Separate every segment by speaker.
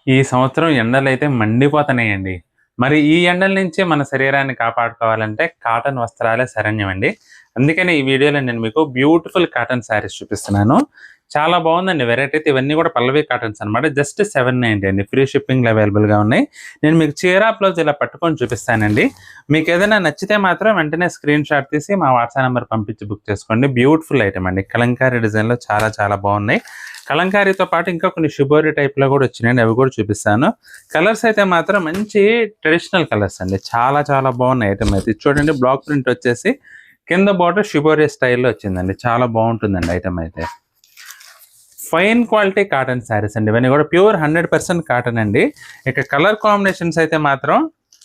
Speaker 1: ఈ సంవత్సరం ఎండలైతే మండిపోతున్నాయండి. మరి ఈ ఎండల నుంచి మన శరీరాన్ని కాపాడుకోవాలంటే కాటన్ వస్త్రాలే శరణ్యమండి. అందుకనే ఈ వీడియోలో నేను మీకు బ్యూటిఫుల్ కాటన్ శారీస్ చూపిస్తున్నాను. చాలా బాగుందండి వెరైటీ అయితే. ఇవన్నీ కూడా పల్లవి కాటన్స్ అనమాట. జస్ట్ 790 అండి. ఫ్రీ షిప్పింగ్‌లో అవైలబుల్‌గా ఉన్నాయి. నేను మీకు చీర, బ్లౌజ్ ఇలా పట్టుకొని చూపిస్తానండి. మీకు ఏదైనా నచ్చితే మాత్రం వెంటనే స్క్రీన్ షాట్ తీసి మా వాట్సాప్ నెంబర్ పంపించి బుక్ చేసుకోండి. బ్యూటిఫుల్ ఐటమ్ అండి. కలంకారీ డిజైన్‌లో చాలా చాలా బాగున్నాయి. కలంకారీతో పాటు ఇంకా కొన్ని షిబోరి టైప్‌లో కూడా వచ్చినాయండి. అవి కూడా చూపిస్తాను. కలర్స్ అయితే మాత్రం మంచి ట్రెడిషనల్ కలర్స్ అండి. చాలా చాలా బాగున్నాయి ఐటమ్ అయితే. ఇది చూడండి, బ్లాక్ ప్రింట్ వచ్చేసి కింద బార్డర్ షిబోరి స్టైల్‌లో వచ్చిందండి. చాలా బాగుంటుందండి ఐటమ్ అయితే. ఫైన్ క్వాలిటీ కాటన్ శారీస్ అండి. ఇవన్నీ కూడా ప్యూర్ 100% కాటన్ అండి. ఇక కలర్ కాంబినేషన్స్ అయితే మాత్రం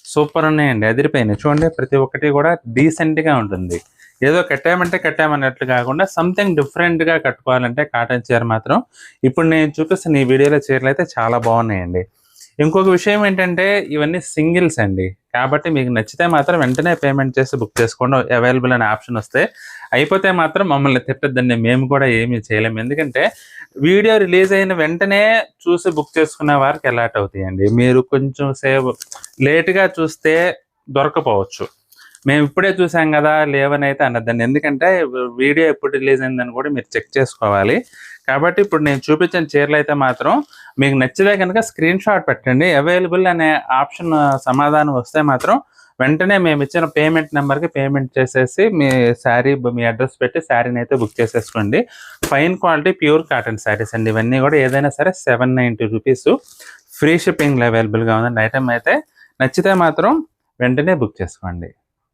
Speaker 1: సూపర్ ఉన్నాయండి. అదిరిపోయినాయి. చూడండి, ప్రతి ఒక్కటి కూడా డీసెంట్‌గా ఉంటుంది. ఏదో కట్టామంటే కట్టామన్నట్లు కాకుండా సంథింగ్ డిఫరెంట్‌గా కట్టుకోవాలంటే కాటన్ చీర మాత్రం ఇప్పుడు నేను చూపిస్తున్న ఈ వీడియోలో చీరలు అయితే చాలా బాగున్నాయండి. ఇంకొక విషయం ఏంటంటే ఇవన్నీ సింగిల్స్ అండి. కాబట్టి మీకు నచ్చితే మాత్రం వెంటనే పేమెంట్ చేసి బుక్ చేసుకోండి. అవైలబుల్ అనే ఆప్షన్ వస్తే, అయిపోతే మాత్రం మమ్మల్ని తిట్టొద్దండి. మేము కూడా ఏమీ చేయలేము. ఎందుకంటే వీడియో రిలీజ్ అయిన వెంటనే చూసి బుక్ చేసుకున్న వారికి అలాట్ అవుతాయండి. మీరు కొంచెం లేట్‌గా చూస్తే దొరకపోవచ్చు. మేము ఇప్పుడే చూసాం కదా లేవని అయితే అనొద్దండి. ఎందుకంటే వీడియో ఎప్పుడు రిలీజ్ అయిందని కూడా మీరు చెక్ చేసుకోవాలి. కాబట్టి ఇప్పుడు నేను చూపించిన చీరలు అయితే మాత్రం మీకు నచ్చితే కనుక స్క్రీన్ షాట్ పెట్టండి. అవైలబుల్ అనే ఆప్షన్ సమాధానం వస్తే మాత్రం వెంటనే మేము ఇచ్చిన పేమెంట్ నెంబర్కి పేమెంట్ చేసేసి మీ శారీ మీ అడ్రస్ పెట్టి శారీని అయితే బుక్ చేసేసుకోండి. Fine quality pure cotton saris అండి. ఇవన్నీ కూడా ఏదైనా సరే 790 రూపీస్. ఫ్రీ షిప్పింగ్లో అవైలబుల్గా ఉందండి. ఐటమ్ అయితే నచ్చితే మాత్రం వెంటనే బుక్ చేసుకోండి.